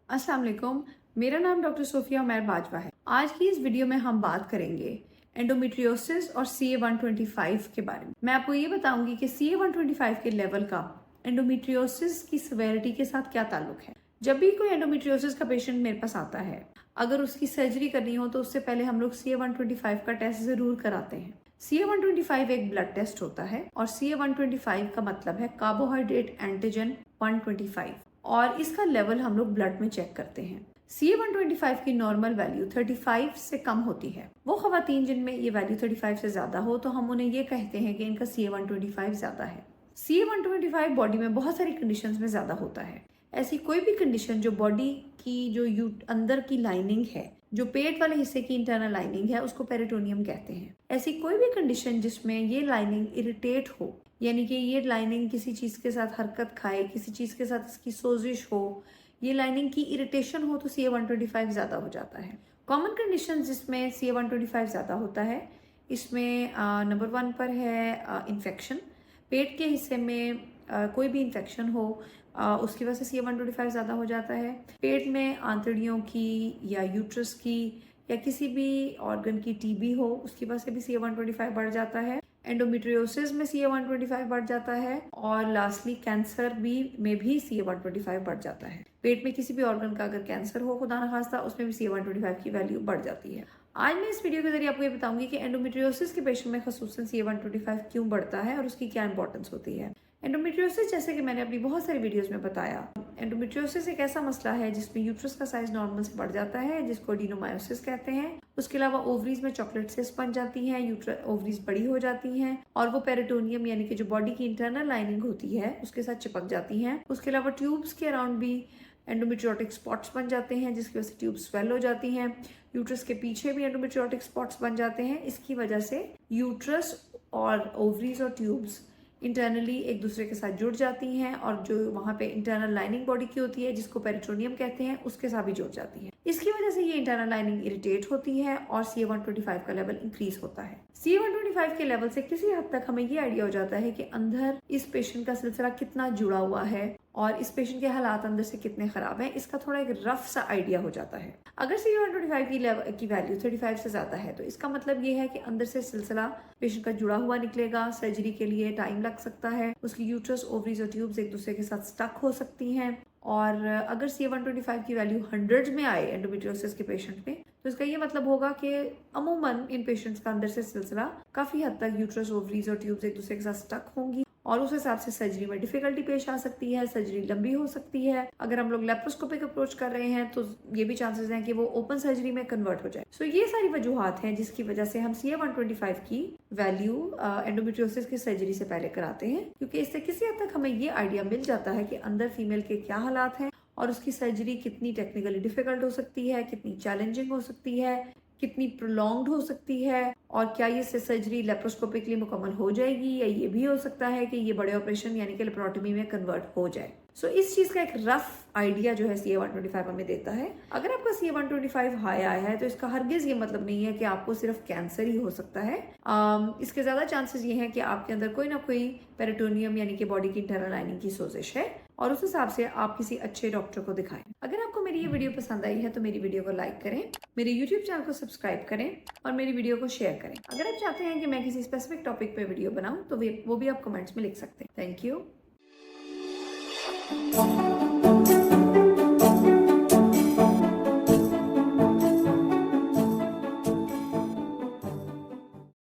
अस्सलाम वालेकुम, मेरा नाम डॉक्टर सोफिया उमैर बाजवा है। आज की इस वीडियो में हम बात करेंगे एंडोमेट्रियोसिस और CA-125 के बारे में। मैं आपको ये बताऊंगी कि CA-125 के लेवल का एंडोमेट्रियोसिस की सिवियरिटी के साथ क्या ताल्लुक है। जब भी कोई एंडोमेट्रियोसिस का पेशेंट मेरे पास आता है, अगर उसकी सर्जरी करनी हो तो उससे पहले हम लोग CA-125 का टेस्ट जरूर कराते हैं। CA-125 एक ब्लड टेस्ट होता है और CA-125 का मतलब है कार्बोहाइड्रेट एंटीजन 125 और इसका लेवल हम लोग ब्लड में चेक करते हैं। CA-125 की नॉर्मल वैल्यू 35 से कम होती है। वो खवातीन जिनमें ये वैल्यू 35 से ज्यादा हो तो हम उन्हें ये कहते हैं कि इनका CA-125 ज्यादा है। CA-125 बॉडी में बहुत सारी कंडीशंस में ज्यादा होता है। ऐसी कोई भी कंडीशन जो बॉडी की जो अंदर की लाइनिंग है, जो पेट वाले हिस्से की इंटरनल लाइनिंग है, उसको पेरिटोनियम कहते हैं। ऐसी कोई भी कंडीशन जिसमें ये लाइनिंग इरिटेट हो, यानी कि ये लाइनिंग किसी चीज के साथ हरकत खाए, किसी चीज के साथ इसकी सोजिश हो, ये लाइनिंग की इरिटेशन हो, तो CA-125 ज्यादा हो जाता है। कॉमन कंडीशन जिसमें CA-125 ज्यादा होता है, इसमें नंबर 1 पर है इन्फेक्शन। पेट के हिस्से में कोई भी इन्फेक्शन हो, उसकी वजह से CA-125 ज्यादा हो जाता है। पेट में आंतड़ियों की या यूट्रस की या किसी भी ऑर्गन की TB हो, उसकी वजह से भी CA-125 बढ़ जाता है। एंडोमेट्रियोसिस में CA-125 बढ़ जाता है और लास्टली कैंसर में भी CA-125 बढ़ जाता है। पेट में किसी भी ऑर्गन का अगर कैंसर हो, खुदा न खास्ता, उसमें भी CA-125 की वैल्यू बढ़ जाती है। आज मैं इस वीडियो के जरिए आपको ये बताऊंगी कि एंडोमेट्रियोसिस के पेशेंट में खसूसन CA-125 क्यों बढ़ता है और उसकी क्या इंपॉर्टेंस होती है। एंडोमेट्रियोसिस, जैसे कि मैंने अपनी बहुत सारी वीडियोस में बताया, एंडोमेट्रियोसिस एक ऐसा मसला है जिसमें यूट्रस का साइज नॉर्मल से बढ़ जाता है, जिसको एडिनोमायोसिस कहते हैं। उसके अलावा ओवरीज में चॉकलेट सिस्ट बन जाती हैं, ओवरीज बड़ी हो जाती हैं और वो पेरिटोनियम यानी कि जो बॉडी की इंटरनल लाइनिंग होती है उसके साथ चिपक जाती हैं। उसके अलावा ट्यूब्स के अराउंड भी एंडोमेट्रियोटिक स्पॉट्स बन जाते हैं, जिसकी वजह से ट्यूब स्वेल हो जाती हैं। यूट्रस के पीछे भी एंडोमेट्रियोटिक स्पॉट्स बन जाते हैं। इसकी वजह से यूट्रस और ओवरीज और ट्यूब्स इंटरनली एक दूसरे के साथ जुड़ जाती हैं और जो वहाँ पे इंटरनल लाइनिंग बॉडी की होती है, जिसको पेरिटोनियम कहते हैं, उसके साथ भी जुड़ जाती है। इसकी वजह से ये इंटरनल लाइनिंग इरिटेट होती है और CA-125 का लेवल इंक्रीज होता है। CA-125 के लेवल से किसी हद तक हमें ये आइडिया हो जाता है कि अंदर इस पेशेंट का सिलसिला कितना जुड़ा हुआ है और इस पेशेंट के हालात अंदर से कितने खराब हैं, इसका थोड़ा एक रफ सा आइडिया हो जाता है। अगर CA-125 की वैल्यू 35 से ज्यादा है तो इसका मतलब ये है कि अंदर से सिलसिला पेशेंट का जुड़ा हुआ निकलेगा। सर्जरी के लिए टाइम लग सकता है, उसकी यूट्रस, ओवरीज और ट्यूब्स एक दूसरे के साथ स्टक हो सकती हैं। और अगर CA-125 की वैल्यू 100 में आए एंडोमेट्रियोसिस के पेशेंट में, तो इसका ये मतलब होगा कि अमूमन इन पेशेंट्स का अंदर से सिलसिला काफी हद तक यूट्रस, ओवरीज और ट्यूब्स एक दूसरे के साथ स्टक होंगी और उस हिसाब से सर्जरी में डिफिकल्टी पेश आ सकती है, सर्जरी लंबी हो सकती है। अगर हम लोग लेप्रोस्कोपिक अप्रोच कर रहे हैं तो ये भी चांसेस हैं कि वो ओपन सर्जरी में कन्वर्ट हो जाए। सो ये सारी वजूहात हैं जिसकी वजह से हम CA-125 की वैल्यू एंडोमेट्रियोसिस की सर्जरी से पहले कराते हैं, क्योंकि इससे किसी हद तक हमें ये आइडिया मिल जाता है कि अंदर फीमेल के क्या हालात हैं और उसकी सर्जरी कितनी टेक्निकली डिफिकल्ट हो सकती है, कितनी चैलेंजिंग हो सकती है, कितनी प्रोलॉन्ग्ड हो सकती है और क्या ये सर्जरी लेप्रोस्कोपिकली मुकम्मल हो जाएगी या ये भी हो सकता है कि ये बड़े ऑपरेशन यानी कि लेप्रोटमी में कन्वर्ट हो जाए। सो इस चीज का एक रफ आइडिया जो है CA-125 हमें देता है। अगर आपका CA-125 हाई आया है तो इसका हरगिज ये मतलब नहीं है कि आपको सिर्फ कैंसर ही हो सकता है। इसके ज्यादा चांसेस ये हैं कि आपके अंदर कोई ना कोई पेरिटोनियम यानी कि बॉडी की इंटरनल लाइनिंग की सोजिश है और उस हिसाब से आप किसी अच्छे डॉक्टर को दिखाएं। अगर आपको मेरी ये वीडियो पसंद आई है तो मेरी वीडियो को लाइक करें, मेरे YouTube चैनल को सब्सक्राइब करें और मेरी वीडियो को शेयर करें। अगर आप चाहते हैं कि मैं किसी स्पेसिफिक टॉपिक पे वीडियो बनाऊं तो वो भी आप कमेंट्स में लिख सकते हैं। Thank you.